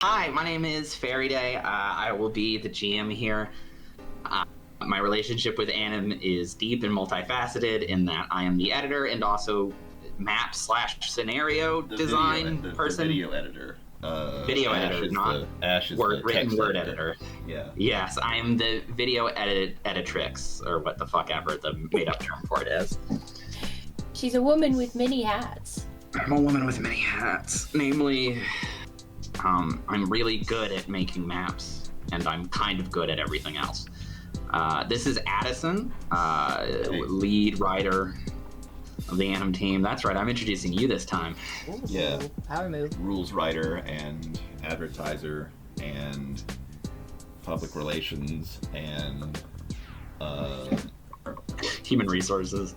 Hi, my name is Fairy Day. I will be the GM here. My relationship with Anim is deep and multifaceted in that I am the editor and also map/scenario design person. The video editor. Video editor, not Ash is written word editor. Yeah. Yes, I am the video editrix, or what the fuck ever the made-up term for it is. She's a woman with many hats. I'm a woman with many hats. Namely, I'm really good at making maps, and I'm kind of good at everything else. This is Addison, lead writer of the Anim team. That's right, I'm introducing you this time. Ooh, yeah. Power move. Rules writer and advertiser and public relations and Human resources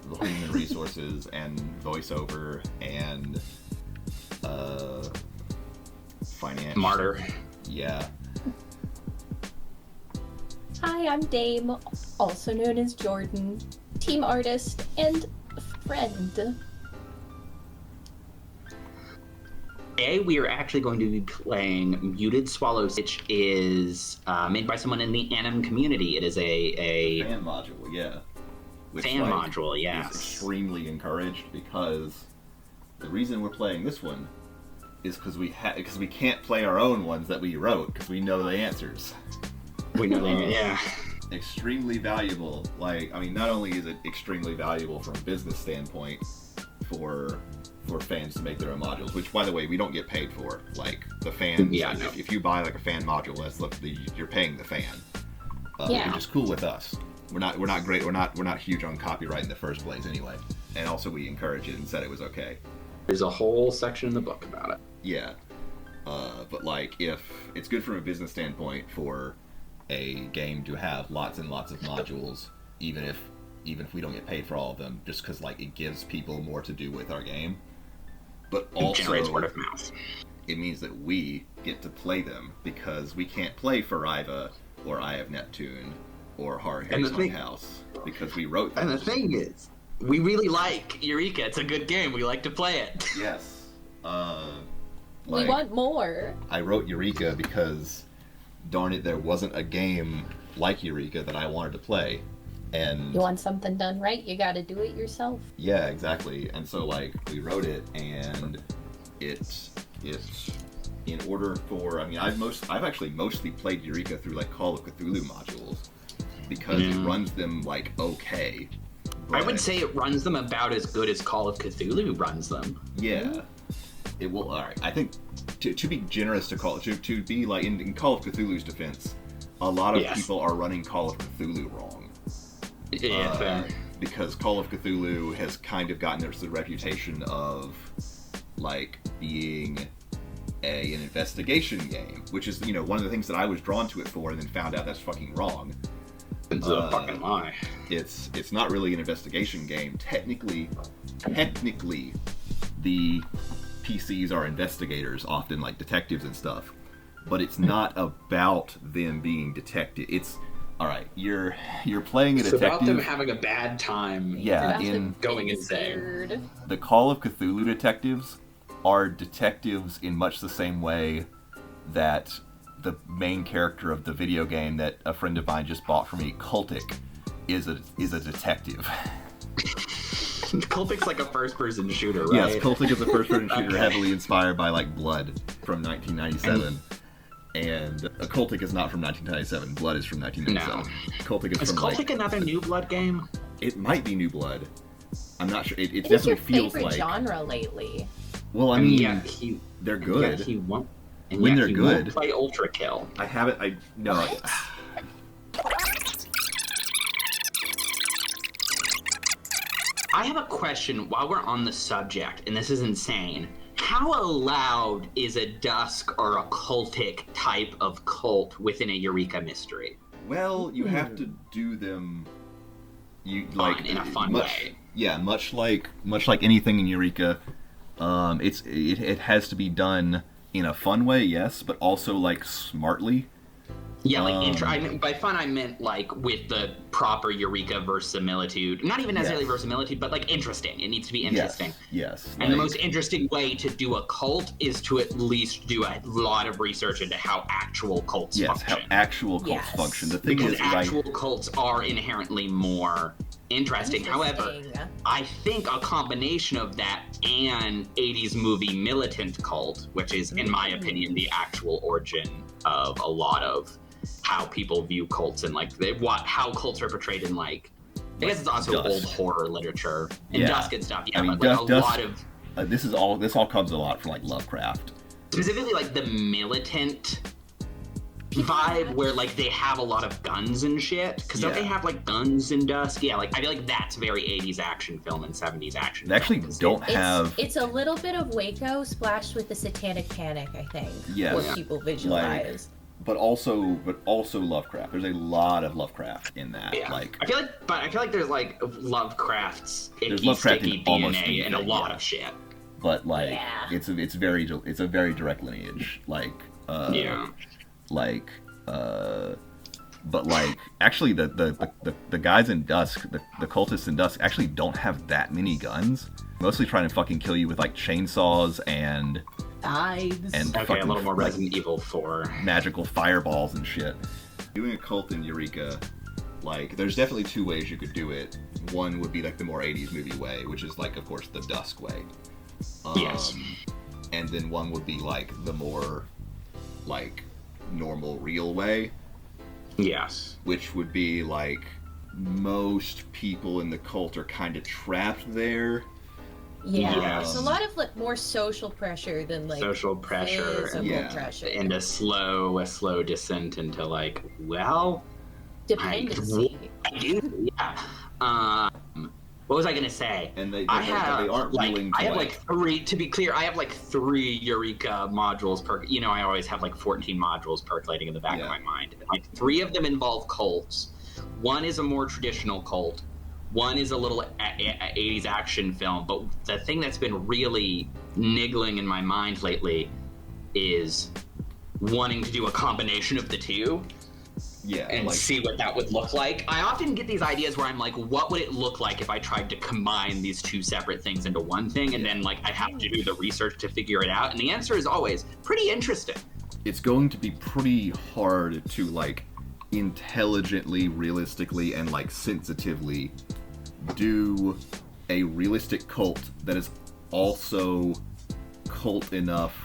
and voiceover and financial. Martyr. Yeah. Hi, I'm Dame, also known as Jordan, team artist and friend. Today we are actually going to be playing Muted Swallows, which is made by someone in the Anim community. It is a fan module, yeah. Which, fan module, yes. Is extremely encouraged because the reason we're playing this one is because we can't play our own ones that we wrote because we know the answers. We know them, yeah. Extremely valuable. Not only is it extremely valuable from a business standpoint for fans to make their own modules, which, by the way, we don't get paid for. Like, the fans, yeah, no. if you buy, like, a fan module, you're paying the fan. Yeah. Which is cool with us. We're not great. We're not huge on copyright in the first place anyway. And also we encourage it and said it was okay. There's a whole section in the book about it. Yeah. But, like, if it's good from a business standpoint for a game to have lots and lots of modules, even if we don't get paid for all of them, just because, like, it gives people more to do with our game. But also, it generates word of mouth. It means that we get to play them because we can't play Fariva or Eye of Neptune or Harry's House because we wrote them. And the thing is, we really like Eureka. It's a good game. We like to play it. Yes. We want more. I wrote Eureka because, darn it, there wasn't a game like Eureka that I wanted to play. And you want something done right, you gotta do it yourself. Yeah, exactly. And so, like, we wrote it, and it's in order for, I've actually mostly played Eureka through, like, Call of Cthulhu modules because it runs them, like, okay. I would say it runs them about as good as Call of Cthulhu runs them. Yeah. It will. All right. I think to be generous to be like in Call of Cthulhu's defense, a lot of people are running Call of Cthulhu wrong. Yeah, fair. Because Call of Cthulhu has kind of gotten the reputation of, like, being an investigation game, which is, one of the things that I was drawn to it for, and then found out that's fucking wrong. It's a fucking lie. It's not really an investigation game. Technically, the PCs are investigators, often like detectives and stuff, but it's not about them being detective. It's all right. You're playing a detective. It's about them having a bad time. Yeah, going insane. The Call of Cthulhu detectives are detectives in much the same way that the main character of the video game that a friend of mine just bought for me, Cultic, is a detective. Cultic's like a first-person shooter, right? Yes, Cultic is a first-person shooter heavily inspired by, like, Blood from 1997. And Cultic is not from 1997. Blood is from 1997. No. Cultic is Cultic another New Blood game? It might be New Blood. I'm not sure. It definitely feels like... What is your favorite genre lately? Well, they're good. Yeah, he won't. And when they're good, won't play Ultra Kill. I haven't. I have a question while we're on the subject, and this is insane. How allowed is a dusk or a cultic type of cult within a Eureka mystery? Well, you have to do them. In a fun way. Yeah, much like anything in Eureka, it has to be done in a fun way, yes, but also, like, smartly. Yeah, like I mean, by fun I meant like with the proper Eureka verisimilitude. Not even necessarily verisimilitude, but like interesting. It needs to be interesting. Yes. And the most interesting way to do a cult is to at least do a lot of research into how actual cults function. Yes, how actual cults function. The thing because is, actual cults are inherently more interesting. However, I think a combination of that and 80s movie militant cult, which is, in my opinion, the actual origin of a lot of how people view cults and like how cults are portrayed in like I guess it's also Dusk. Old horror literature and Dusk and stuff. Yeah, I mean, but like Dusk, lot of this all comes a lot from like Lovecraft. Specifically like the militant vibe where like they have a lot of guns and shit because don't they have like guns in Dusk? Yeah, like I feel like that's very 80s action film and 70s action They actually film. It's a little bit of Waco splashed with the Satanic Panic, I think. Yes. What people visualize. But also Lovecraft. There's a lot of Lovecraft in that. Yeah. Like I feel like there's like Lovecraft's There's icky, Lovecraft in sticky almost DNA and a anything, lot yeah. of shit. But like it's a very direct lineage. Like but like actually the guys in Dusk, the cultists in Dusk actually don't have that many guns. Mostly trying to fucking kill you with like chainsaws and okay, a little more Resident Evil 4 magical fireballs and shit. Doing a cult in Eureka, like there's definitely two ways you could do it. One would be like the more 80s movie way, which is like of course the Dusk way. Yes. And then one would be like the more like normal real way. Yes. Which would be like most people in the cult are kind of trapped there. Yeah, it's a lot of like more social pressure than like social pressure pressure. And a slow descent into like, well, dependency. What was I gonna say? And they aren't willing to. I have like three. To be clear, I have like 3 Eureka modules per. You know, I always have like 14 modules percolating in the back of my mind. Like 3 of them involve cults. One is a more traditional cult. One is a little 80s action film, but the thing that's been really niggling in my mind lately is wanting to do a combination of the two. Yeah, and like, see what that would look like. I often get these ideas where I'm like, what would it look like if I tried to combine these 2 separate things into one thing? And then like I have to do the research to figure it out. And the answer is always pretty interesting. It's going to be pretty hard to like intelligently, realistically, and like sensitively do a realistic cult that is also cult enough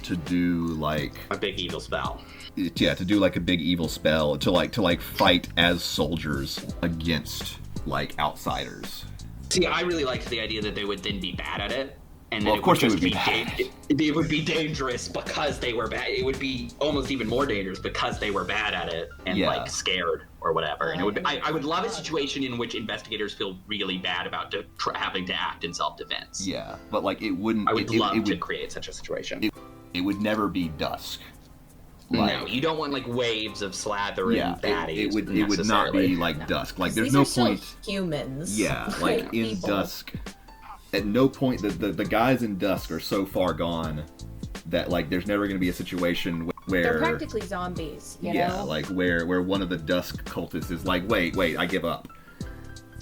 to do like a big evil spell. Yeah, to do like a big evil spell to fight as soldiers against like outsiders. See, I really liked the idea that they would then be bad at it. And then of course they would be bad. It would be dangerous because they were bad. It would be almost even more dangerous because they were bad at it and like scared or whatever. And it would. I would love a situation in which investigators feel really bad about having to act in self-defense. Yeah, but like it wouldn't. I would love to create such a situation. It would never be Dusk. Like, no, you don't want like waves of slathering baddies. It would not be like Dusk. Like there's no point. Humans. Yeah, like in people. Dusk. At no point the guys in Dusk are so far gone that like there's never going to be a situation where they're practically zombies. You know? Like where one of the Dusk cultists is like, wait, I give up.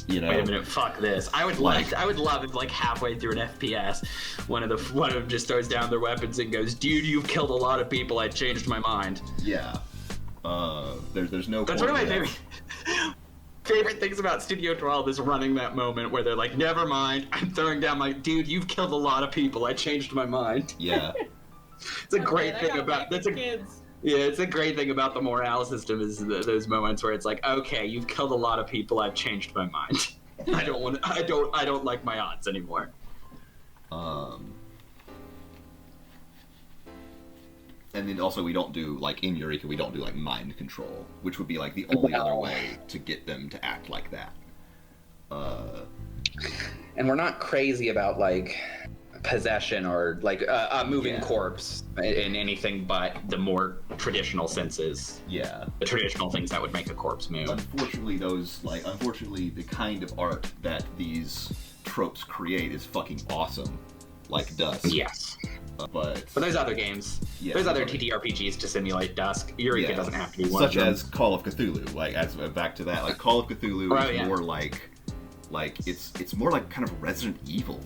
You know. Wait a minute, fuck this. I would love if like halfway through an FPS, one of them just throws down their weapons and goes, "Dude, you've killed a lot of people. I changed my mind." Yeah. There's no. That's one of my favorite things about Studio 12 is running that moment where they're like, "Never mind, I'm throwing down my dude. You've killed a lot of people. I changed my mind." Yeah. It's a great thing about kids. Yeah, it's a great thing about the morale system is those moments where it's like, okay, you've killed a lot of people. I've changed my mind. I don't like my odds anymore. And then also we don't do like in Eureka we don't do like mind control, which would be like the only other way to get them to act like that. And we're not crazy about like possession or like a moving corpse in anything but the more traditional senses. Yeah. The traditional things that would make a corpse move. Unfortunately the kind of art that these tropes create is fucking awesome. Like Dusk. Yes. But there's other games. Yeah, there's other TTRPGs to simulate Dusk. Eureka doesn't have to be one such of them. as Call of Cthulhu. Like, as back to that, like Call of Cthulhu is more like it's more like kind of Resident Evil.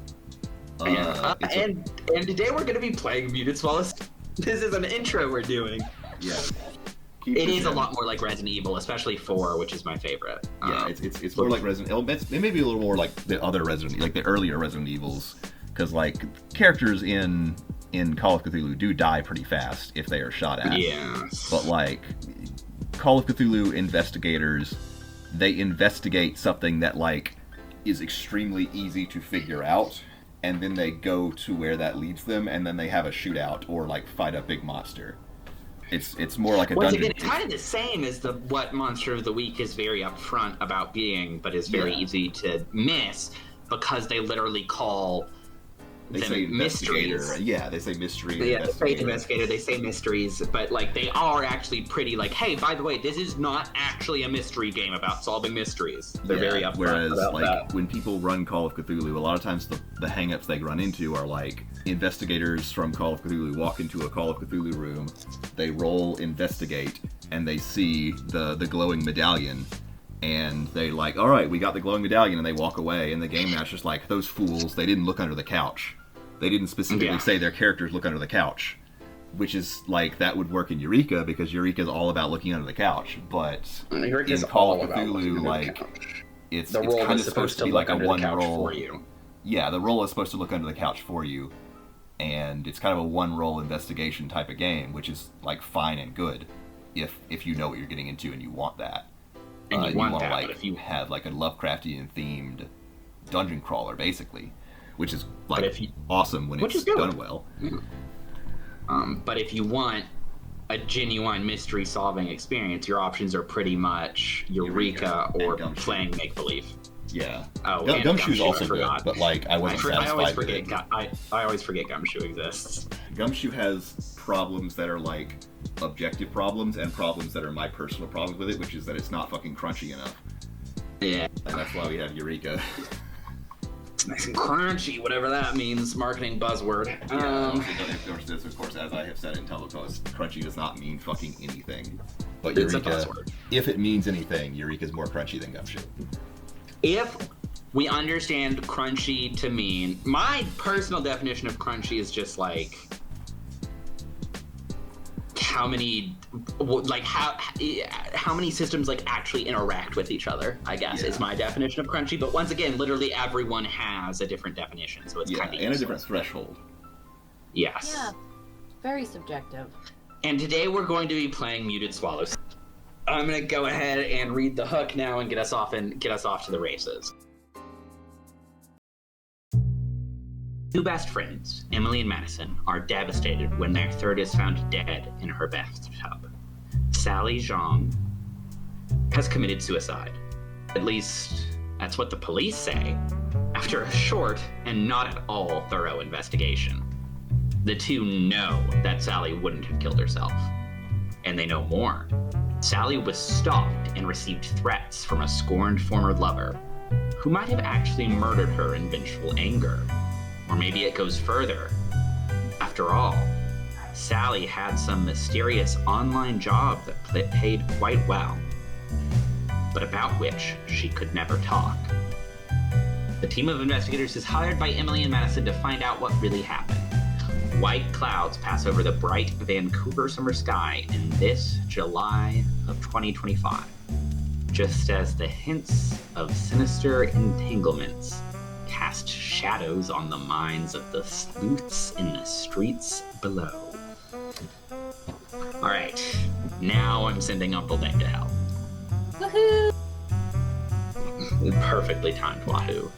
And today we're going to be playing Muted Swallows. This is an intro we're doing. Yeah. It is a lot more like Resident Evil, especially 4, which is my favorite. Yeah, it's more like Resident Evil. It may be a little more like the other Resident, like the earlier Resident Evils, because like characters in Call of Cthulhu do die pretty fast if they are shot at. Yeah. But like Call of Cthulhu investigators, they investigate something that like is extremely easy to figure out, and then they go to where that leads them, and then they have a shootout or like fight a big monster. It's more like a dungeon. Again, it's kind of the same as what Monster of the Week is very upfront about being, but is very easy to miss because they literally call they say mysteries. Yeah, they say mystery. Yeah, they say investigator. They say mysteries, but like they are actually pretty like, hey, by the way, this is not actually a mystery game about solving mysteries. They're very upfront. Whereas about like that. when people run Call of Cthulhu, a lot of times the hangups they run into are like investigators from Call of Cthulhu walk into a Call of Cthulhu room, they roll investigate, and they see the glowing medallion. And they like, all right, we got the glowing medallion, and they walk away. And the game master's like, those fools, they didn't look under the couch. They didn't specifically say their characters look under the couch. Which is like, that would work in Eureka, because Eureka is all about looking under the couch. But in Call of Cthulhu, like, it's kind of supposed to be like a one roll. For you. Yeah, the role is supposed to look under the couch for you. And it's kind of a one roll investigation type of game, which is like fine and good if you know what you're getting into and you want that. And you want that, like, but if you have like a Lovecraftian themed dungeon crawler, basically, which is like awesome when it's done well. But if you want a genuine mystery solving experience, your options are pretty much Eureka or playing make believe. Yeah. Oh, Gumshoe's also good, but like I wasn't satisfied with it. I always forget Gumshoe exists. Gumshoe has problems that are like objective problems and problems that are my personal problems with it, which is that it's not fucking crunchy enough. Yeah. And that's why we have Eureka. It's nice and crunchy, whatever that means. Marketing buzzword. Of course, as I have said in Telepost, crunchy does not mean fucking anything. But It's a Eureka, buzzword. if it means anything, Eureka is more crunchy than Gumshoe. If we understand crunchy to mean, my personal definition of crunchy is just like how many systems like actually interact with each other, I guess, is my definition of crunchy. But once again, literally everyone has a different definition, so it's kind of and a different threshold. Yes. Yeah, very subjective. And today we're going to be playing Muted Swallows. I'm gonna go ahead and read the hook now and get us off to the races. Two best friends, Emily and Madison, are devastated when their third is found dead in her bathtub. Sally Jeong has committed suicide. At least, that's what the police say, after a short and not at all thorough investigation. The two know that Sally wouldn't have killed herself. And they know more. Sally was stalked and received threats from a scorned former lover, who might have actually murdered her in vengeful anger. Or maybe it goes further. After all, Sally had some mysterious online job that paid quite well, but about which she could never talk. The team of investigators is hired by Emily and Madison to find out what really happened. White clouds pass over the bright Vancouver summer sky in this July of 2025, just as the hints of sinister entanglements cast shadows on the minds of the sleuths in the streets below. Alright, now I'm sending Uncle Dave to hell. Woohoo! Perfectly timed wahoo.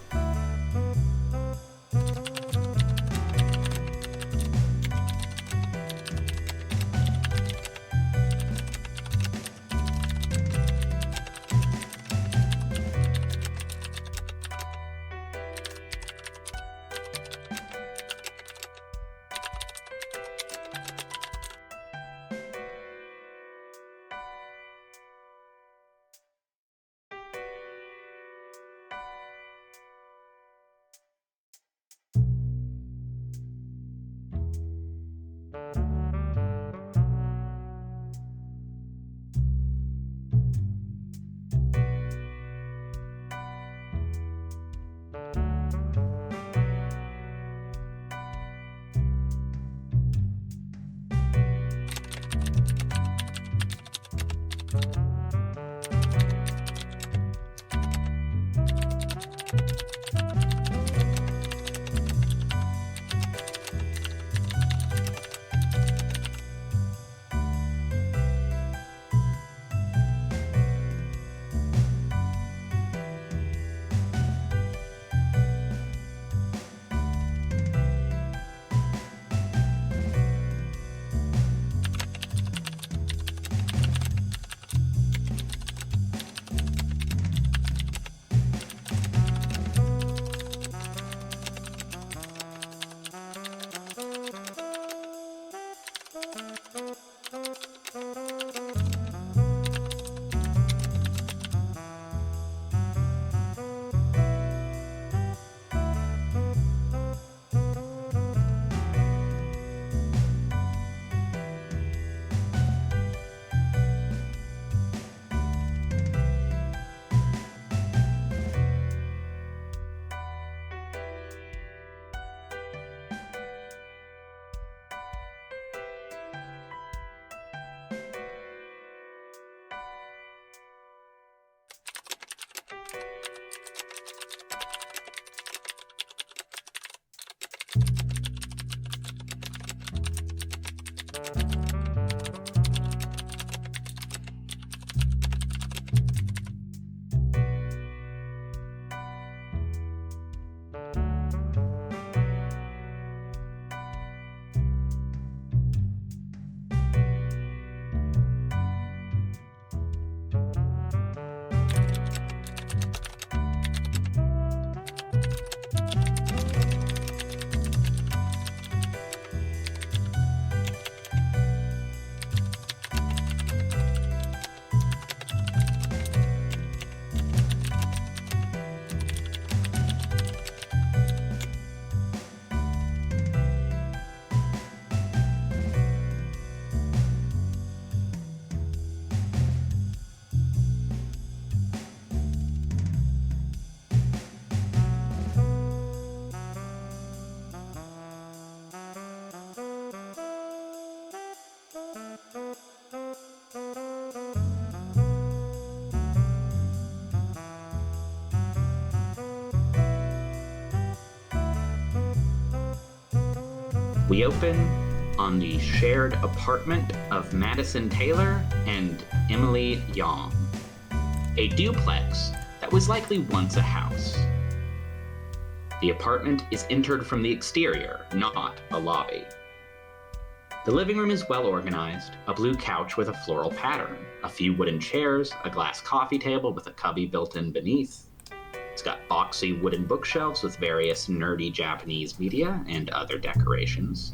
We open on the shared apartment of Madison Taylor and Emily Jeong, a duplex that was likely once a house. The apartment is entered from the exterior, not a lobby. The living room is well organized, a blue couch with a floral pattern, a few wooden chairs, a glass coffee table with a cubby built in beneath. It's got boxy wooden bookshelves with various nerdy Japanese media and other decorations.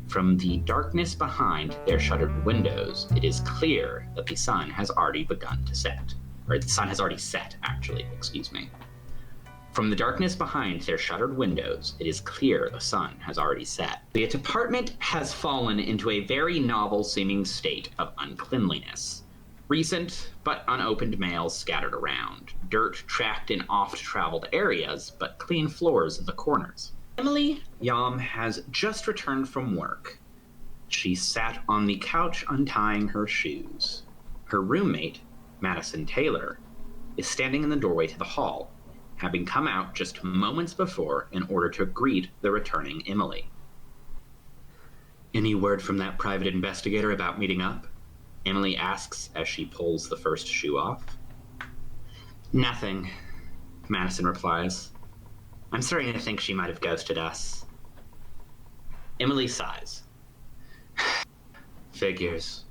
From the darkness behind their shuttered windows, it is clear that the sun has already begun to set. Or the sun has already set, actually, excuse me. From the darkness behind their shuttered windows, it is clear the sun has already set. The apartment has fallen into a very novel-seeming state of uncleanliness. Recent but unopened mail scattered around, dirt tracked in oft-traveled areas, but clean floors in the corners. Emily Jeong has just returned from work. She sat on the couch untying her shoes. Her roommate, Madison Taylor, is standing in the doorway to the hall, having come out just moments before in order to greet the returning Emily. "Any word from that private investigator about meeting up?" Emily asks as she pulls the first shoe off. "Nothing," Madison replies. "I'm starting to think she might have ghosted us." Emily sighs. "Figures.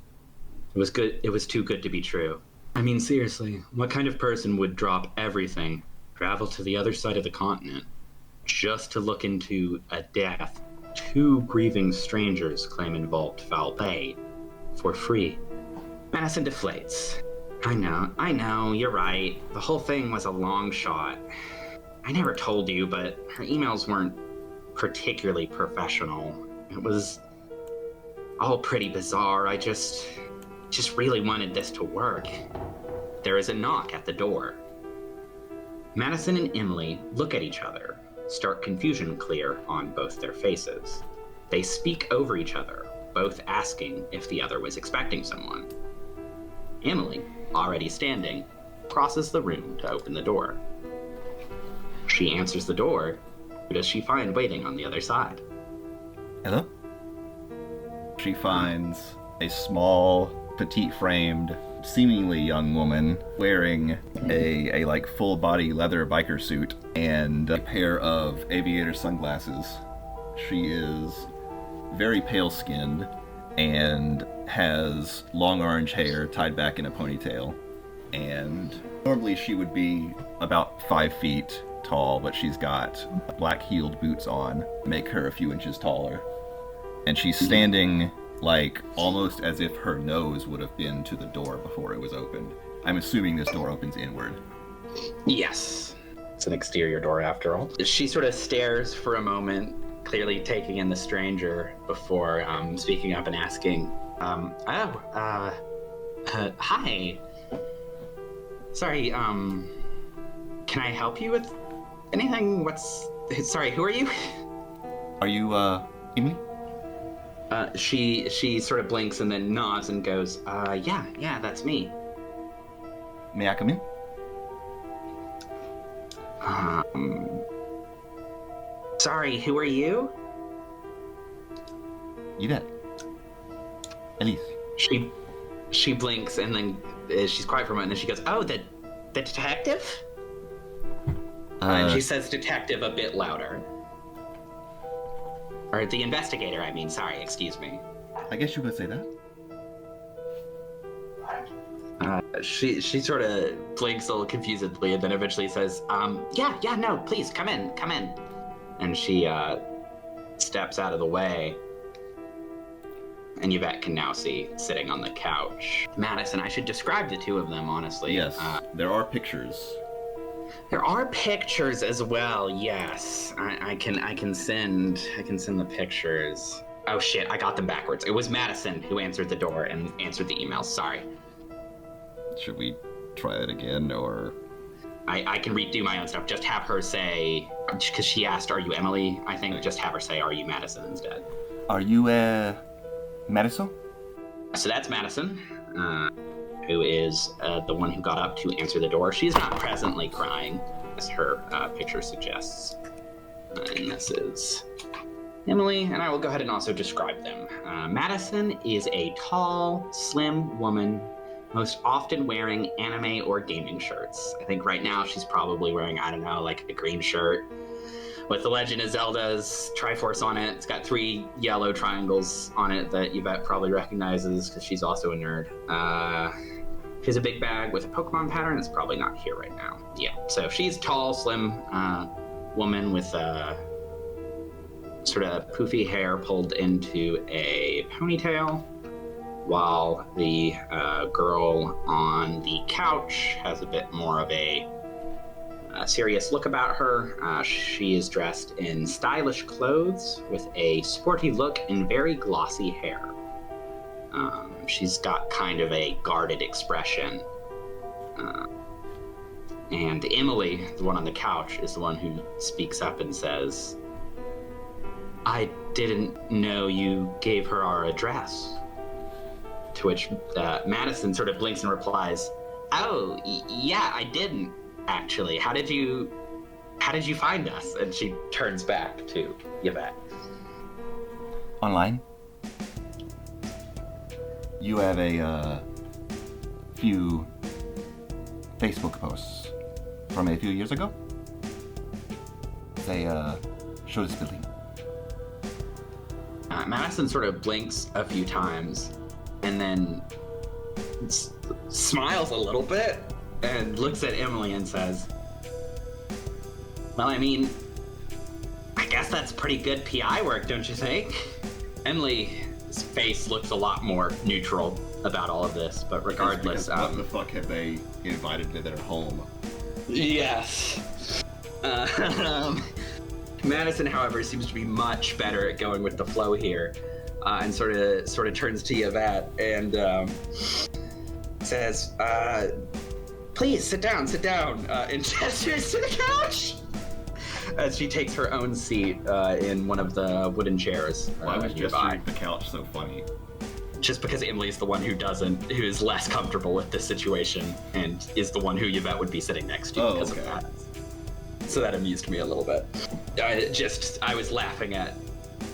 It was too good to be true. I mean, seriously, what kind of person would drop everything, travel to the other side of the continent, just to look into a death two grieving strangers claim involved foul play for free?" Madison deflates. I know, you're right. The whole thing was a long shot. I never told you, but her emails weren't particularly professional. It was all pretty bizarre. I just really wanted this to work." There is a knock at the door. Madison and Emily look at each other, stark confusion clear on both their faces. They speak over each other, both asking if the other was expecting someone. Emily, already standing, crosses the room to open the door. She answers the door. Who does she find waiting on the other side? Hello? She finds a small, petite-framed, seemingly young woman wearing a like full-body leather biker suit and a pair of aviator sunglasses. She is very pale-skinned and has long orange hair tied back in a ponytail. And normally she would be about 5 feet tall, but she's got black heeled boots on, make her a few inches taller. And she's standing like almost as if her nose would have been to the door before it was opened. I'm assuming this door opens inward. Yes. It's an exterior door after all. She sort of stares for a moment, clearly taking in the stranger before speaking up and asking, hi. Sorry, can I help you with anything? Sorry, who are you? Are you, Emily? She sort of blinks and then nods and goes, yeah, that's me. May I come in? Sorry, who are you? You bet. Elise. She blinks and then she's quiet for a moment and then she goes, "Oh, the detective?" And she says detective a bit louder. Or the investigator, I mean, sorry, excuse me. I guess you could say that. She sort of blinks a little confusedly and then eventually says, yeah, no, please, come in. And she steps out of the way. And Yvette can now see sitting on the couch. Madison, I should describe the two of them, honestly. Yes, there are pictures. There are pictures as well, yes. I can send the pictures. Oh shit, I got them backwards. It was Madison who answered the door and answered the emails, sorry. Should we try it again, or? I can redo my own stuff. Just have her say, because she asked, "Are you Emily?" I think just have her say, "Are you Madison?" instead. Are you, Madison? So that's Madison, who is the one who got up to answer the door. She's not presently crying, as her picture suggests. And this is Emily, and I will go ahead and also describe them. Madison is a tall, slim woman, most often wearing anime or gaming shirts. I think right now she's probably wearing, I don't know, like a green shirt with the Legend of Zelda's Triforce on it. It's got 3 yellow triangles on it that Yvette probably recognizes because she's also a nerd. She has a big bag with a Pokemon pattern. It's probably not here right now. Yeah, so she's a tall, slim woman with sort of poofy hair pulled into a ponytail, while the girl on the couch has a bit more of a serious look about her. She is dressed in stylish clothes with a sporty look and very glossy hair. She's got kind of a guarded expression. And Emily, the one on the couch, is the one who speaks up and says, "I didn't know you gave her our address." To which Madison sort of blinks and replies, "Oh, yeah, I didn't, actually. How did you find us?" And she turns back to Yvette. Online. You have a few Facebook posts from a few years ago. They show this building. Madison sort of blinks a few times and then smiles a little bit and looks at Emily and says, "Well, I mean, I guess that's pretty good PI work, don't you think?" Emily's face looks a lot more neutral about all of this, but regardless... What the fuck have they invited to their home? Yes. Madison, however, seems to be much better at going with the flow here, and sort of turns to Yvette and says, "Please sit down," and gestures to the couch as she takes her own seat in one of the wooden chairs. Why was nearby. gesturing the couch so funny? Just because Emily's the one who is less comfortable with this situation and is the one who Yvette would be sitting next to because of that. So that amused me a little bit. I was laughing at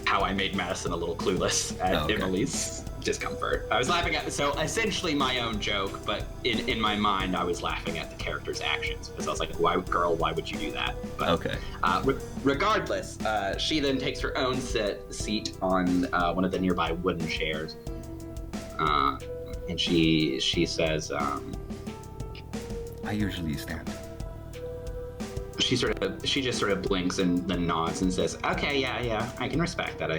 how I made Madison a little clueless at Emily's discomfort. I was laughing at, so essentially my own joke, but in my mind I was laughing at the character's actions because I was like, why would you do that? But, regardless, she then takes her own seat on one of the nearby wooden chairs. And she says, I usually stand. She just sort of blinks and then nods and says, "Okay, yeah, I can respect that.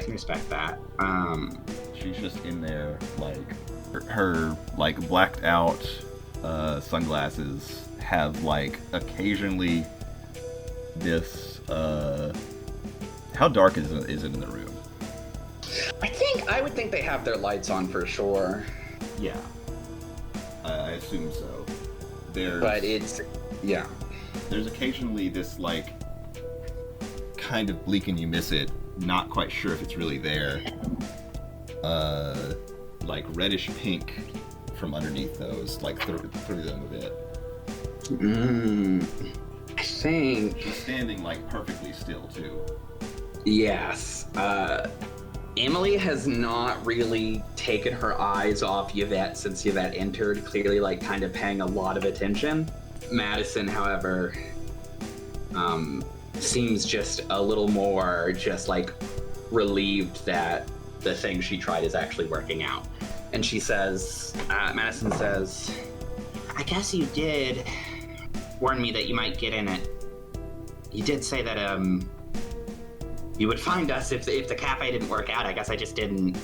She's just in there, like her like blacked out sunglasses have like occasionally this. How dark is it in the room? I would think they have their lights on for sure. Yeah, I assume so. There's occasionally this, like, kind of blink and you miss it, not quite sure if it's really there, like reddish pink from underneath those, like through them a bit. I think... She's standing, like, perfectly still, too. Yes. Emily has not really taken her eyes off Yvette since Yvette entered, clearly, like, kind of paying a lot of attention. Madison, however, seems just a little more just like relieved that the thing she tried is actually working out. And she says, Madison says, "I guess you did warn me that you might get in it. You did say that you would find us if the cafe didn't work out. I guess I just didn't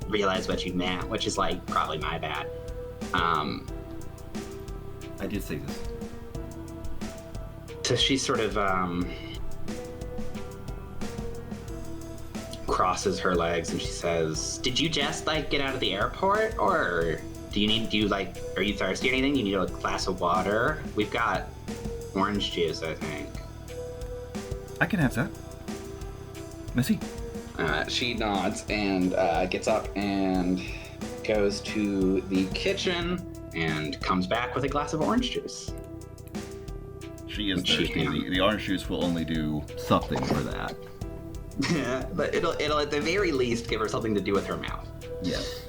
realize what you meant, which is like probably my bad." I did say this. So she sort of crosses her legs and she says, "Did you just like get out of the airport, or are you thirsty or anything? Do you need a glass of water? We've got orange juice, I think." I can have that. Missy? She nods and gets up and goes to the kitchen and comes back with a glass of orange juice. She is thirsty. The orange juice will only do something for that. But it'll at the very least give her something to do with her mouth. Yes.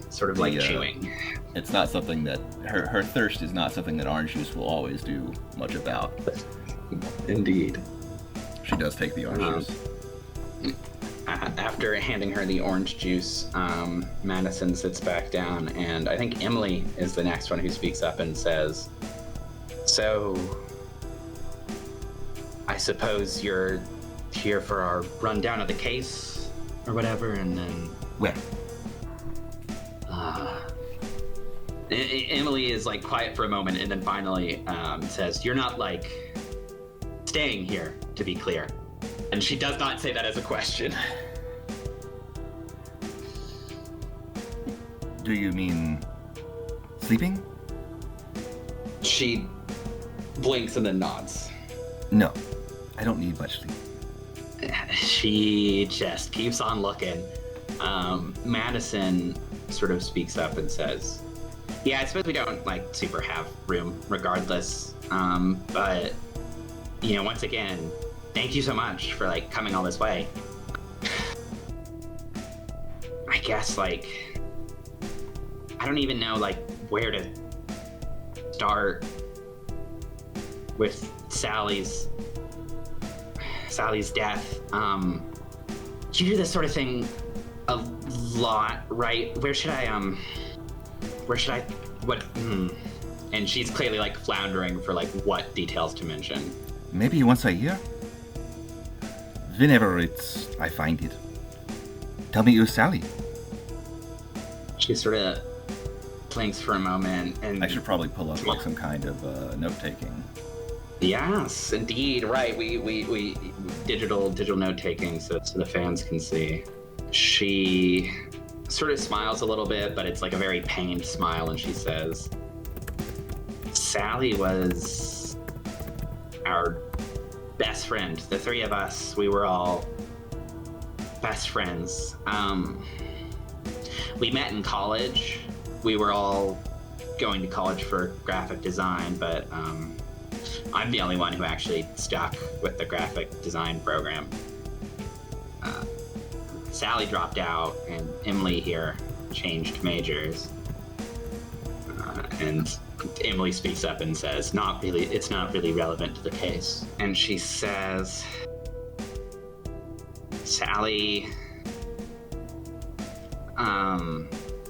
Sort of like chewing. It's not something that her thirst is not something that orange juice will always do much about. Indeed. She does take the orange juice. After handing her the orange juice, Madison sits back down, and I think Emily is the next one who speaks up and says, "So, I suppose you're here for our rundown of the case, or whatever," and then... Where? Emily is like quiet for a moment, and then finally says, "You're not like staying here, to be clear." And she does not say that as a question. Do you mean sleeping? She blinks and then nods. No, I don't need much sleep. She just keeps on looking. Madison sort of speaks up and says, "Yeah, I suppose we don't like super have room regardless. But you know, once again, thank you so much for like coming all this way. I guess like I don't even know like where to start with Sally's death. You do this sort of thing a lot, right? What? And she's clearly like floundering for like what details to mention. Maybe once a year? Whenever I find it. Tell me you're Sally. She sort of blinks for a moment, and I should probably pull up like some kind of note-taking. Yes, indeed, right. We digital note-taking so the fans can see. She sort of smiles a little bit, but it's like a very pained smile, and she says, "Sally was our best friend. The three of us, we were all best friends. We met in college. We were all going to college for graphic design, but I'm the only one who actually stuck with the graphic design program. Sally dropped out, and Emily here changed majors. And Emily speaks up and says, it's not really relevant to the case." And she says, "Sally,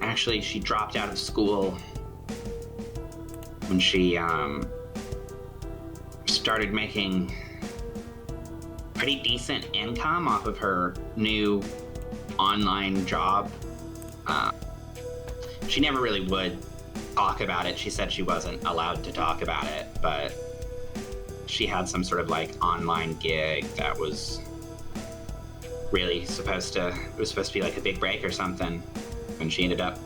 actually, she dropped out of school when she, started making pretty decent income off of her new online job. She never really would talk about it. She said she wasn't allowed to talk about it, but she had some sort of like online gig that was really supposed to be like a big break or something, and she ended up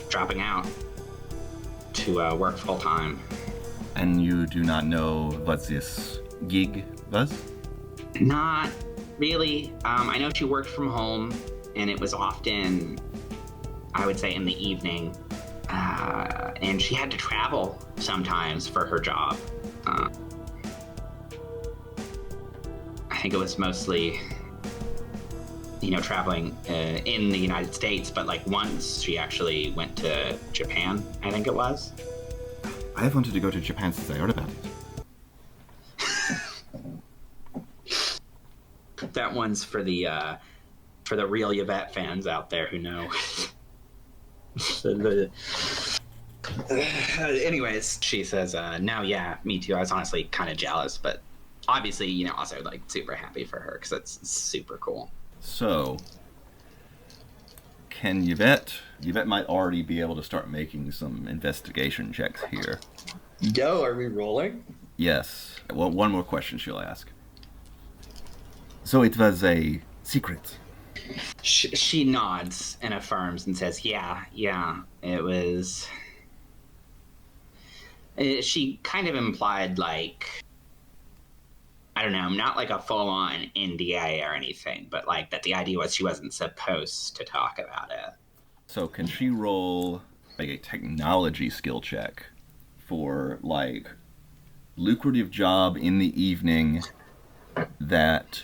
dropping out to work full time." And you do not know what this gig was? Not really. I know she worked from home, and it was often, I would say, in the evening. And she had to travel sometimes for her job. I think it was mostly, traveling in the United States, but like once she actually went to Japan, I think it was. I have wanted to go to Japan since I heard about it. That one's for the real Yvette fans out there who know. Anyways, she says, "No, yeah, me too. I was honestly kind of jealous, but obviously, also like super happy for her because it's super cool." So, can Yvette might already be able to start making some investigation checks here. Yo, are we rolling? Yes. Well, one more question she'll ask. So it was a secret? She nods and affirms and says, yeah, it was... She kind of implied, like, I don't know, not like a full-on NDA or anything, but like that the idea was she wasn't supposed to talk about it. So can she roll like a technology skill check for like lucrative job in the evening that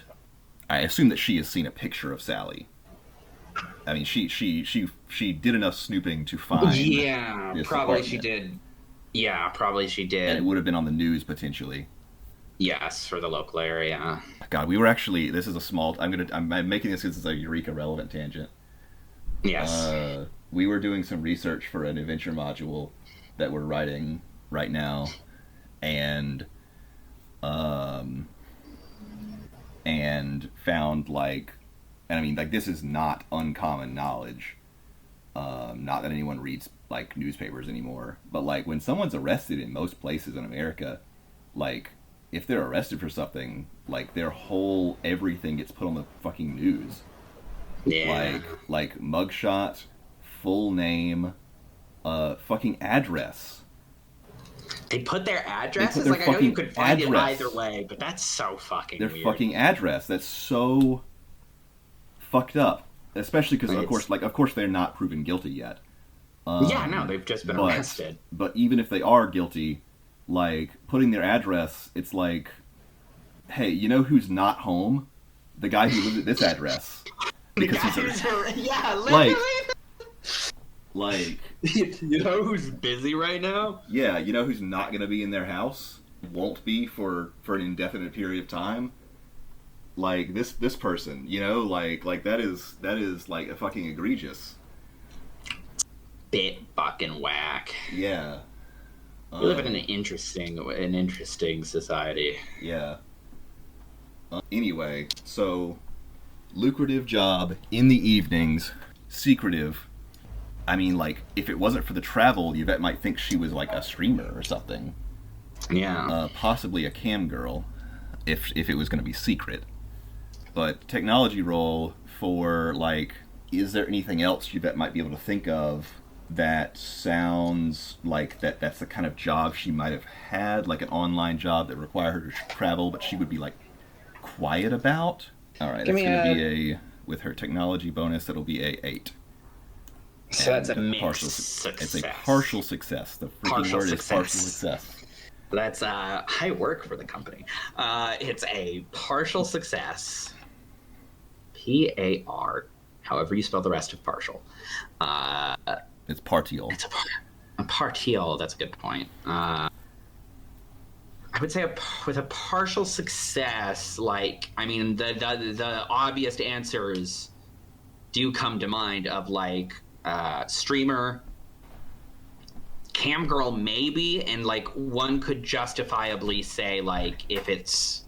I assume that she has seen a picture of Sally. I mean, she did enough snooping to find. Yeah, this probably she apartment. did. Yeah, probably she did. And it would have been on the news potentially. Yes, for the local area. God, we were actually. This is a small. I'm making this as a Eureka relevant tangent. Yes. We were doing some research for an adventure module that we're writing right now, and found like, and I mean like this is not uncommon knowledge. Not that anyone reads like newspapers anymore, but like when someone's arrested in most places in America, like if they're arrested for something, like their whole everything gets put on the fucking news. Yeah. Like mugshot, full name, fucking address. They put their addresses? their Like, I know you fucking could find address. it either way, but that's so fucking Their weird. fucking address. That's so fucked up. Especially because, of course, they're not proven guilty yet. Yeah, no, they've just been arrested. But even if they are guilty, like, putting their address, it's like, hey, you know who's not home? The guy who lives at this address. Because yeah, literally. Like, you know who's busy right now? yeah, you know who's not going to be in their house? Won't be for an indefinite period of time? Like, this person, you know? Like that is like, a fucking egregious. Bit fucking whack. Yeah. We live in an interesting society. Yeah. Anyway, so lucrative job in the evenings, secretive. I mean, like, if it wasn't for the travel, Yvette might think she was like a streamer or something. Yeah. Possibly a cam girl, if it was going to be secret. But technology role for, like, is there anything else Yvette might be able to think of that sounds like that's the kind of job she might have had, like an online job that required her to travel, but she would be, like, quiet about? All right, that's going to be with her technology bonus, it'll be a 8. So that's a partial success. It's a partial success. The freaking word is partial success. That's high work for the company. It's a partial success. P-A-R, however you spell the rest of partial. It's partial. It's a partial, that's a good point. I would say with a partial success, like, I mean, the obvious answers do come to mind of, like, streamer, cam girl maybe, and like one could justifiably say, like, if it's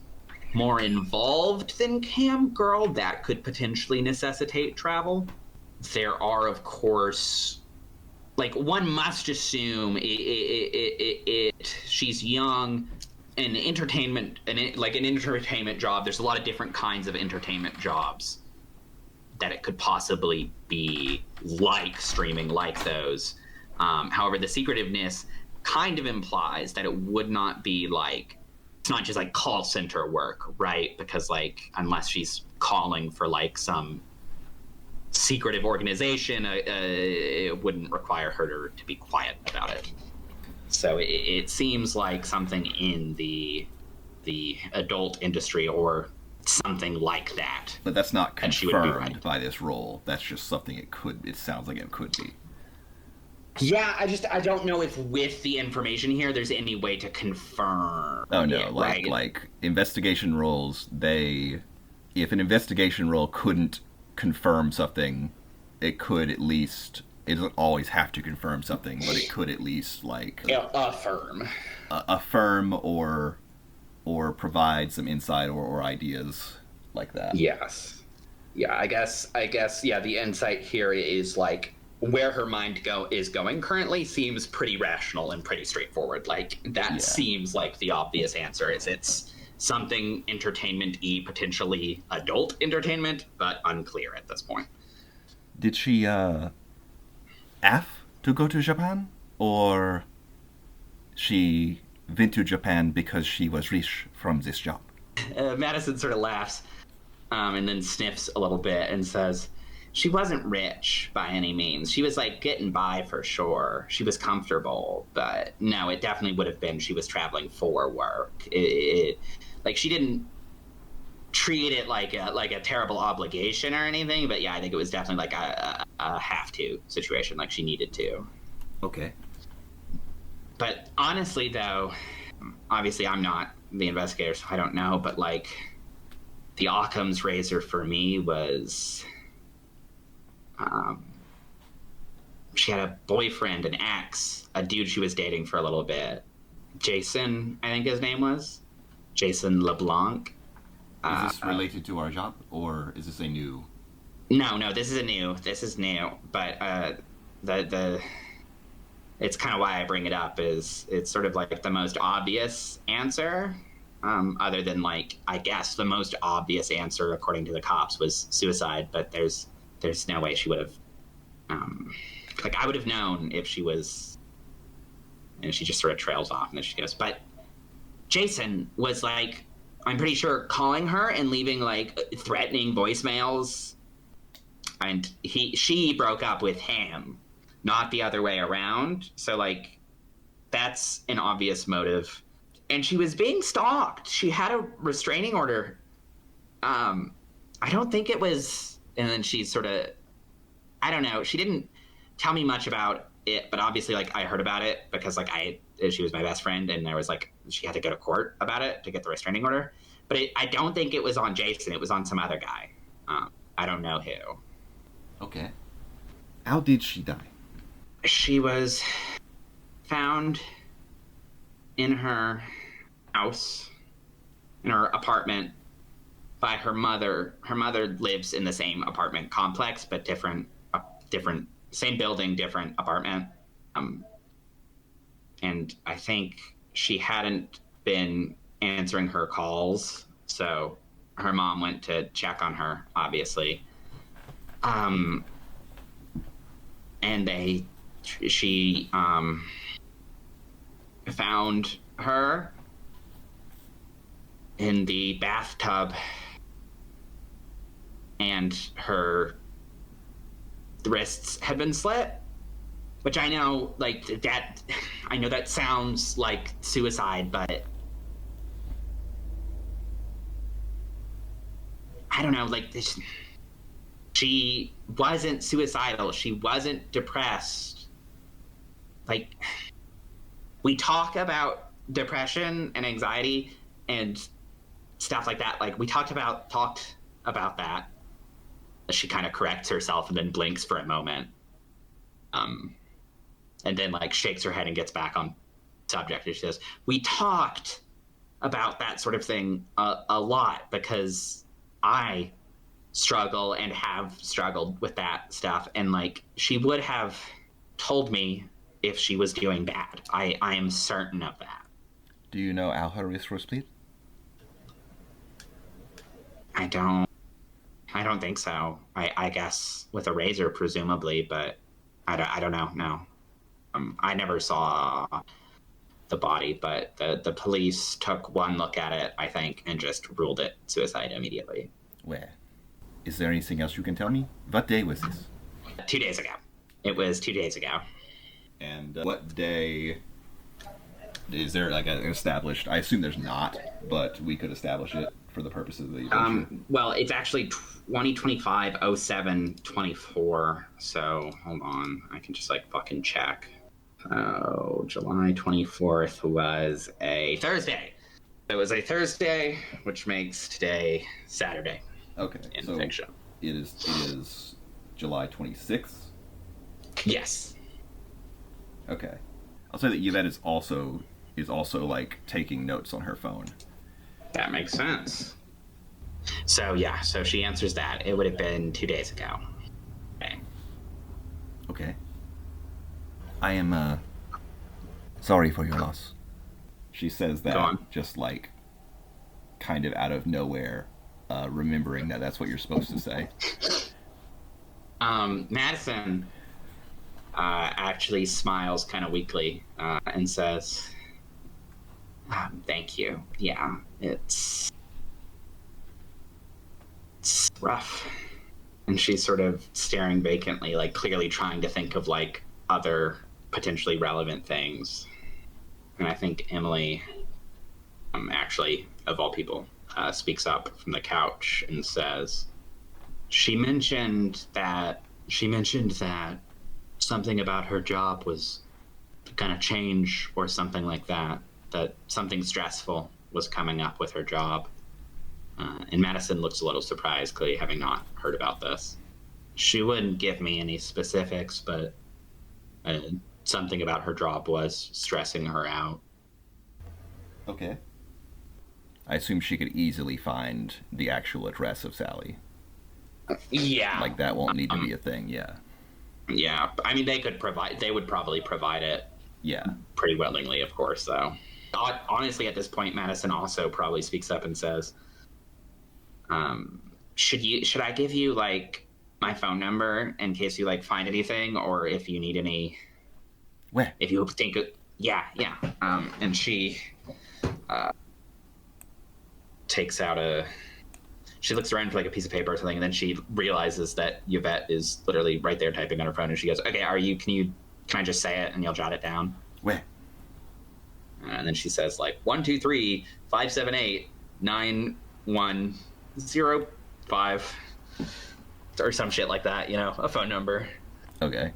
more involved than cam girl, that could potentially necessitate travel. There are, of course, like, one must assume she's young. An entertainment job, there's a lot of different kinds of entertainment jobs that it could possibly be, like streaming, like those. However, the secretiveness kind of implies that it would not be like, it's not just like call center work, right? Because, like, unless she's calling for like some secretive organization, it wouldn't require her to be quiet about it. So it seems like something in the adult industry or something like that. But that's not confirmed right by this role. That's just something it sounds like it could be. Yeah, I don't know if with the information here there's any way to confirm. Oh no, right? like investigation roles, if an investigation role couldn't confirm something, it could at least, it doesn't always have to confirm something, but it could at least, like, affirm or provide some insight or ideas like that. Yes. Yeah, I guess yeah, the insight here is, like, where her mind is going currently seems pretty rational and pretty straightforward. Like, that seems like the obvious answer is it's something entertainment-y, potentially adult entertainment, but unclear at this point. Did she have to go to Japan, or she went to Japan because she was rich from this job? Madison sort of laughs, and then sniffs a little bit and says, she wasn't rich by any means. She was, like, getting by for sure. She was comfortable, but no, it definitely would have been she was traveling for work. Like, she didn't treat it like a terrible obligation or anything, but yeah, I think it was definitely like a have to situation, like she needed to. Okay. But honestly, though, obviously I'm not the investigator, so I don't know, but like the Occam's razor for me was she had a boyfriend, an ex, a dude she was dating for a little bit. Jason, I think his name was. Jason LeBlanc. Is this related to our job, or is this a new... No, this is new. But the it's kind of why I bring it up, is it's sort of like the most obvious answer, other than like, I guess the most obvious answer according to the cops was suicide, but there's no way she would have, like I would have known if she was, and she just sort of trails off and then she goes, but Jason was like, I'm pretty sure calling her and leaving like threatening voicemails, and she broke up with him, not the other way around. So like that's an obvious motive. And she was being stalked. She had a restraining order. I don't think it was, and then she sort of, I don't know, she didn't tell me much about it, but obviously like I heard about it because like she was my best friend, and there was like, she had to go to court about it to get the restraining order. But I don't think it was on Jason. It was on some other guy. I don't know who. Okay. How did she die? She was found in her house, in her apartment, by her mother. Her mother lives in the same apartment complex, but different, same building, different apartment. And I think she hadn't been answering her calls, so her mom went to check on her, obviously. And she found her in the bathtub, and her wrists had been slit, which I know, like, that, I know that sounds like suicide, but I don't know, like, this, she wasn't suicidal. She wasn't depressed. Like, we talk about depression and anxiety and stuff like that. Like, we talked about that. She kind of corrects herself and then blinks for a moment. And then, like, shakes her head and gets back on subject. And she says, we talked about that sort of thing a lot, because I struggle and have struggled with that stuff. And, like, she would have told me if she was doing bad. I am certain of that. Do you know how her wrists were split? I don't think so. I guess with a razor, presumably, but I don't know. No. I never saw the body, but the police took one look at it, I think, and just ruled it suicide immediately. Where? Is there anything else you can tell me? What day was this? 2 days ago. It was 2 days ago. And what day... Is there like an established... I assume there's not, but we could establish it for the purposes of the adventure. Well, it's actually 2025-07-24, so hold on. I can just, like, fucking check. Oh, July 24th was a Thursday. It was a Thursday, which makes today Saturday. Okay, in so fiction. It is July 26th? Yes. Okay. I'll say that Yvette is also like taking notes on her phone. That makes sense. So yeah, so she answers that. It would have been 2 days ago. Okay. Okay. I am sorry for your loss. She says that just like kind of out of nowhere, remembering that that's what you're supposed to say. Madison actually smiles kind of weakly and says, thank you. Yeah, it's rough. And she's sort of staring vacantly, like clearly trying to think of like other potentially relevant things. And I think Emily, actually, of all people, speaks up from the couch and says, She mentioned that something about her job was gonna change or something like that. That something stressful was coming up with her job. And Madison looks a little surprised, clearly having not heard about this. She wouldn't give me any specifics, but something about her job was stressing her out. Okay. I assume she could easily find the actual address of Sally. Yeah. Like, that won't need to be a thing, yeah. Yeah. I mean, they would probably provide it. Yeah. Pretty willingly, of course, though. Honestly, at this point, Madison also probably speaks up and says, should I give you, like, my phone number in case you, like, find anything, or if you need any... Where? If you think... Yeah. And she takes out she looks around for like a piece of paper or something, and then she realizes that Yvette is literally right there typing on her phone, and she goes, okay, can I just say it and you'll jot it down? Where? And then she says like 123-578-9105 or some shit like that, a phone number. Okay.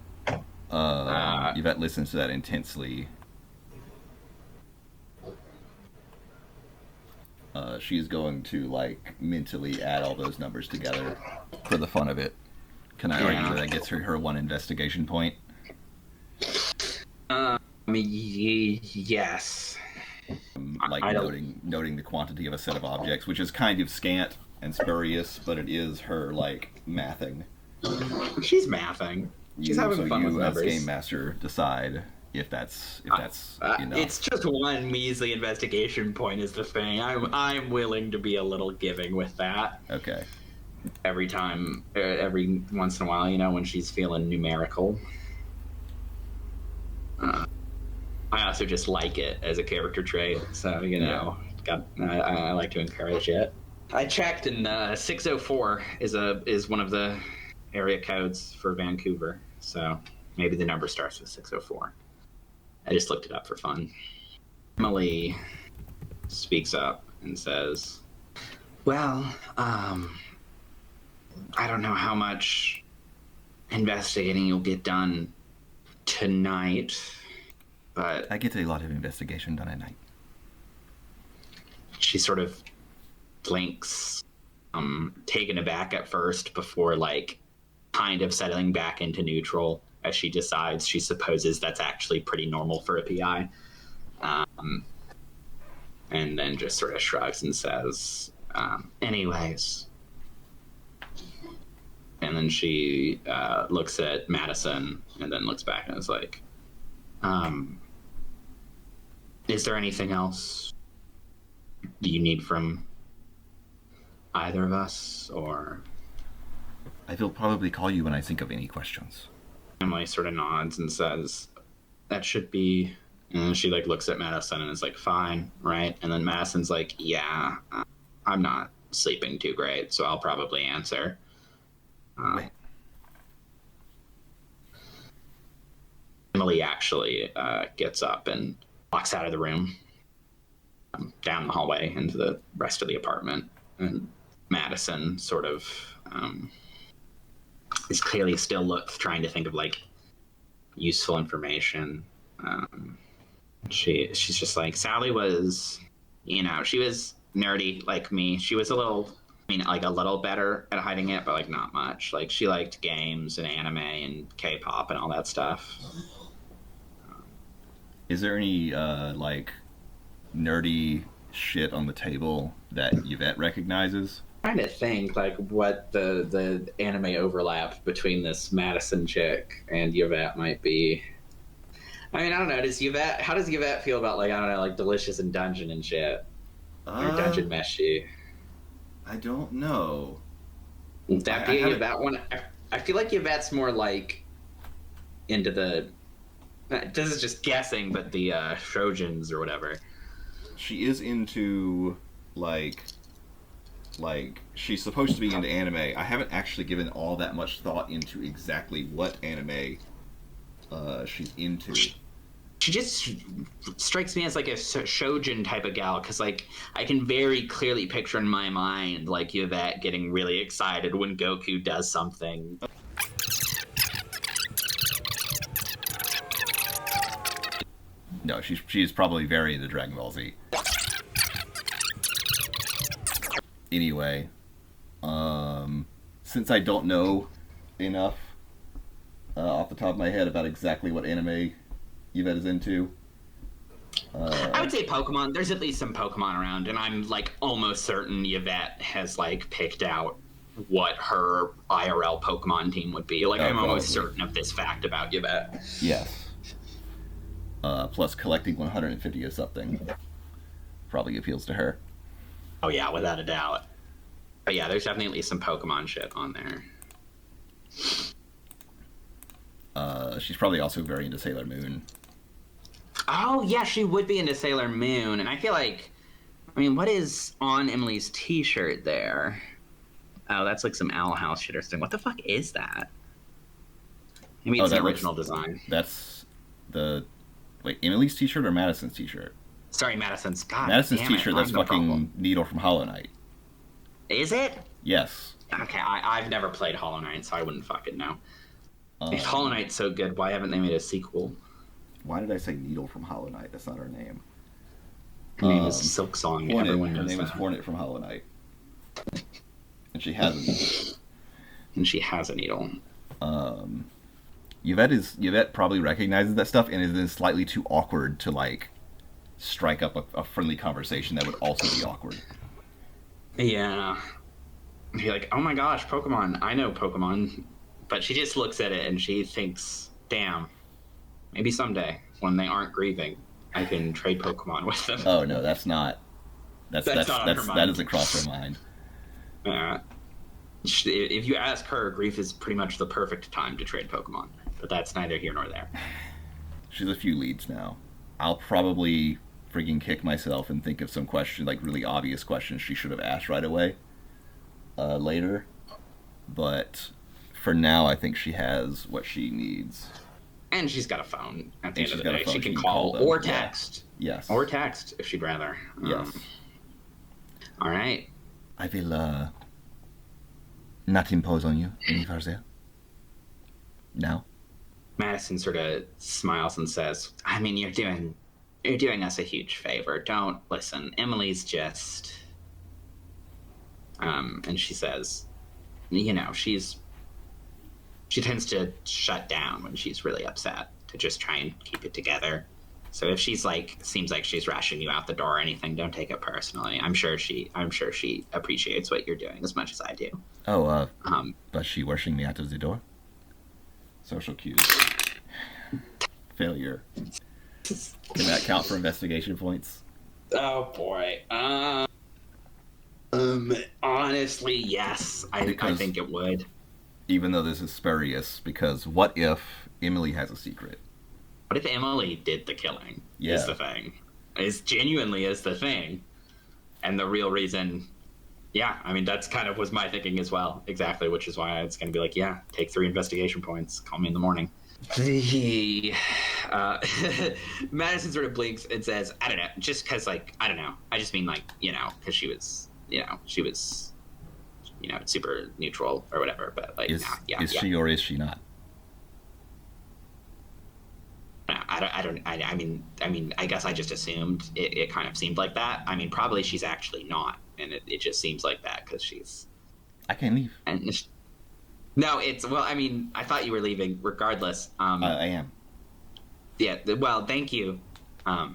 Yvette listens to that intensely. She's going to, like, mentally add all those numbers together for the fun of it. Can I argue that gets her one investigation point? Yes. Like, noting the quantity of a set of objects, which is kind of scant and spurious, but it is her, like, mathing. She's mathing. She's having fun with numbers. As game master, decide if that's enough. It's just one measly investigation point is the thing. I'm willing to be a little giving with that. Okay. Every once in a while, when she's feeling numerical. I also just like it as a character trait, so I like to encourage it. I checked, and 604 is one of the area codes for Vancouver, so maybe the number starts with 604. I just looked it up for fun. Emily speaks up and says, well, I don't know how much investigating you'll get done tonight, but... I get a lot of investigation done at night. She sort of blinks, taken aback at first before, like, kind of settling back into neutral as she decides she supposes that's actually pretty normal for a PI. And then just sort of shrugs and says, anyways. And then she looks at Madison and then looks back and is like, is there anything else you need from either of us, or... I will probably call you when I think of any questions. Emily sort of nods and says, that should be... And then she, like, looks at Madison and is like, fine, right? And then Madison's like, yeah, I'm not sleeping too great, so I'll probably answer. Wait. Emily actually gets up and walks out of the room, down the hallway into the rest of the apartment. And Madison sort of is clearly still trying to think of, like, useful information. She's just like, Sally was, she was nerdy like me. She was a little better at hiding it, but, like, not much. Like, she liked games and anime and K-pop and all that stuff. Is there any, like, nerdy shit on the table that Yvette recognizes? I'm trying to think, like, what the anime overlap between this Madison chick and Yvette might be. I mean, I don't know. How does Yvette feel about, like, I don't know, like, Delicious and Dungeon and shit? Or Dungeon Meshi? I don't know. Would that be Yvette one? I feel like Yvette's more, like, into the... This is just guessing, but the Trojans or whatever. She is into, like, she's supposed to be into anime. I haven't actually given all that much thought into exactly what anime she's into. she just strikes me as like a shojin type of gal, because like I can very clearly picture in my mind like Yvette getting really excited when Goku does something. No, she's probably very into Dragon Ball Z. Anyway, since I don't know enough off the top of my head about exactly what anime Yvette is into, I would say Pokemon. There's at least some Pokemon around, and I'm like almost certain Yvette has like picked out what her IRL Pokemon team would be. Like I'm almost certain of this fact about Yvette. Yes. Plus collecting 150 of something probably appeals to her. Oh yeah, without a doubt. But yeah, there's definitely some Pokemon shit on there. She's probably also very into Sailor Moon. Oh yeah, she would be into Sailor Moon, and I feel like, I mean, what is on Emily's T-shirt there? Oh, that's like some Owl House shit or something. What the fuck is that? Maybe it's the original design. That's the... Wait, Emily's T-shirt or Madison's T-shirt? Sorry, Madison's. God Madison's damn it, T-shirt, that's I'm the fucking problem. Needle from Hollow Knight. Is it? Yes. Okay, I've never played Hollow Knight, so I wouldn't fucking know. If Hollow Knight's so good, why haven't they made a sequel? Why did I say Needle from Hollow Knight? That's not her name. Her name is Silk Song. Hornet. Everyone Her knows name that. is Hornet from Hollow Knight. And she has a needle. And she has a needle. Yvette probably recognizes that stuff and is then slightly too awkward to like strike up a friendly conversation that would also be awkward. Yeah. Be like, oh my gosh, Pokemon. I know Pokemon. But she just looks at it and she thinks, damn, maybe someday when they aren't grieving, I can trade Pokemon with them. Oh no, that doesn't cross her mind. If you ask her, grief is pretty much the perfect time to trade Pokemon. But that's neither here nor there. She's a few leads now. I'll probably freaking kick myself and think of some question, like really obvious questions she should have asked right away. Later. But for now, I think she has what she needs. And she's got a phone at the end of the got a day. phone. She can call them. or text. Yeah. Yes. Or text if she'd rather. Yes. All right. I will not impose on you any further. Now? Madison sort of smiles and says, I mean, you're doing us a huge favor. Don't listen. Emily's just... and she says, you know, she tends to shut down when she's really upset, to just try and keep it together. So if she's like, seems like she's rushing you out the door or anything, don't take it personally. I'm sure she appreciates what you're doing as much as I do. Oh, but she rushing me out of the door? Social cues. Failure. Can that count for investigation points? Oh boy. Honestly, yes. I think it would. Even though this is spurious, because what if Emily has a secret? What if Emily did the killing? Yeah. Is the thing. Genuinely is the thing. And the real reason... Yeah, I mean, that's kind of was my thinking as well. Exactly, which is why it's going to be like, yeah, take 3 investigation points. Call me in the morning. Madison sort of blinks and says, I don't know, just because, like, I don't know. I just mean, like, you know, because she was, super neutral or whatever. But, like, Is she or is she not? I mean, I guess I just assumed it kind of seemed like that. I mean, probably she's actually not. And it just seems like that because she's... I can't leave. No, well, I mean, I thought you were leaving regardless. I am. Yeah, well, thank you I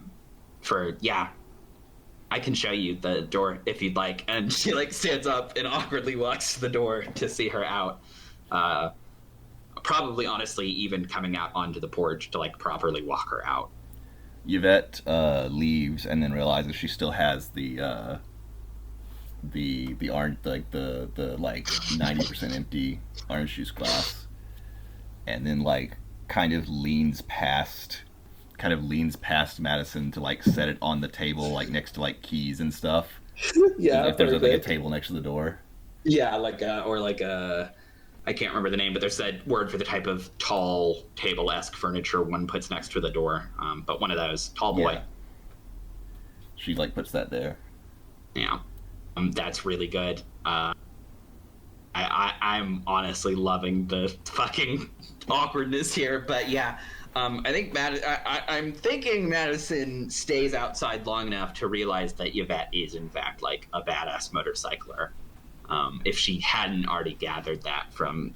can show you the door if you'd like. And she, like, stands up and awkwardly walks to the door to see her out. Probably, honestly, even coming out onto the porch to, like, properly walk her out. Yvette leaves and then realizes she still has the orange, like the 90% empty orange juice glass, and then like kind of leans past Madison to like set it on the table, like next to like keys and stuff. Yeah, if there's like a table next to the door. Yeah, like a I can't remember the name, but there's a word for the type of tall table-esque furniture one puts next to the door. But one of those, tall boy. Yeah. She like puts that there. Yeah, that's really good. I'm honestly loving the fucking awkwardness here, but yeah, I think I'm thinking Madison stays outside long enough to realize that Yvette is in fact like a badass motorcycler. If she hadn't already gathered that from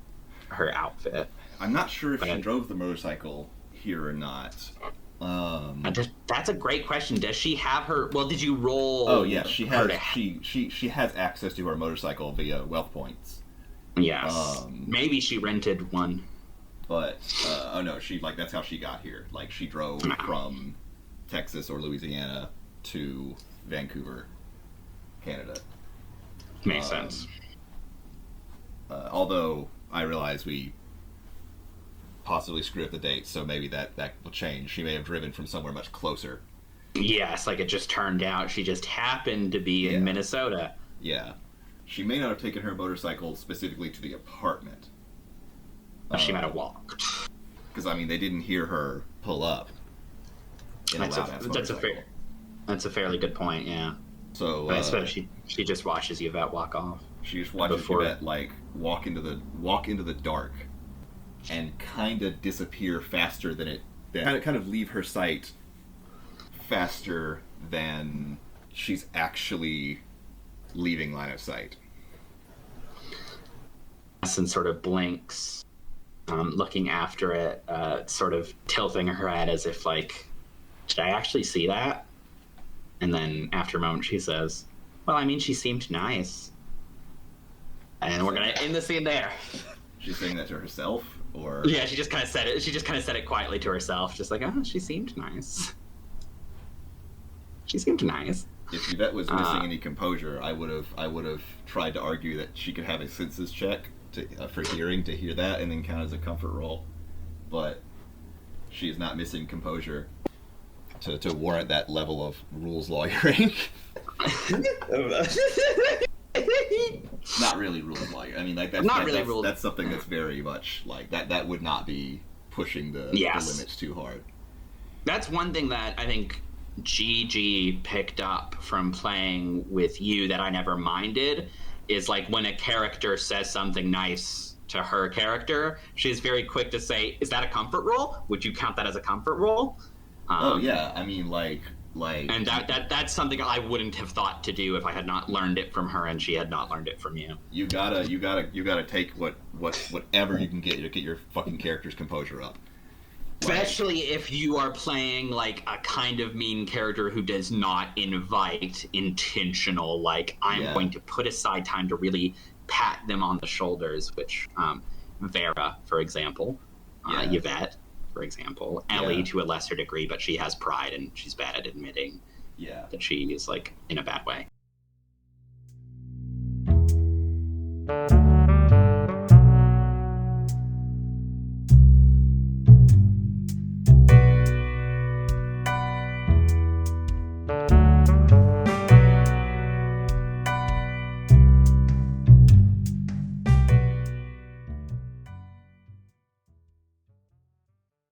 her outfit. I'm not sure if she drove the motorcycle here or not. That's a great question. Does she have her? Well, did you roll? Oh yeah, she has. She has access to her motorcycle via wealth points. Yes. Maybe she rented one. But oh no, she like that's how she got here. Like she drove from Texas or Louisiana to Vancouver, Canada. Makes sense. Although I realize we possibly screw up the dates, so maybe that will change. She may have driven from somewhere much closer. Yes, like it just turned out she just happened to be in Minnesota. Yeah. She may not have taken her motorcycle specifically to the apartment. She might have walked. Because, I mean, they didn't hear her pull up. That's a fairly good point, yeah. So, I suppose she just watches Yvette walk off. She just watches Yvette, like, walk into the dark and kind of disappear faster than it... Kind of leave her sight faster than she's actually leaving line of sight. And sort of blinks, looking after it, sort of tilting her head as if like, did I actually see that? And then after a moment she says, well, I mean, she seemed nice. And we're gonna end the scene there. She's saying that to herself, or? Yeah, she just kind of said it. She just kind of said it quietly to herself, just like, oh, she seemed nice. She seemed nice. If Yvette was missing any composure, I would have tried to argue that she could have a senses check for hearing to hear that, and then count as a comfort roll. But she is not missing composure to warrant that level of rules lawyering. Not really rules lawyering. I mean, like that's something that's very much like that. That would not be pushing the limits too hard. That's one thing that I think GG picked up from playing with you that I never minded, is like when a character says something nice to her character, she's very quick to say, is that a comfort roll? Would you count that as a comfort roll? Oh yeah, I mean like and that's something I wouldn't have thought to do if I had not learned it from her and she had not learned it from you. You gotta take whatever you can get to get your fucking character's composure up. Especially if you are playing like a kind of mean character who does not invite intentional, like, I'm going to put aside time to really pat them on the shoulders, which Vera, for example, Yvette, for example, Ellie to a lesser degree, but she has pride and she's bad at admitting that she is like in a bad way.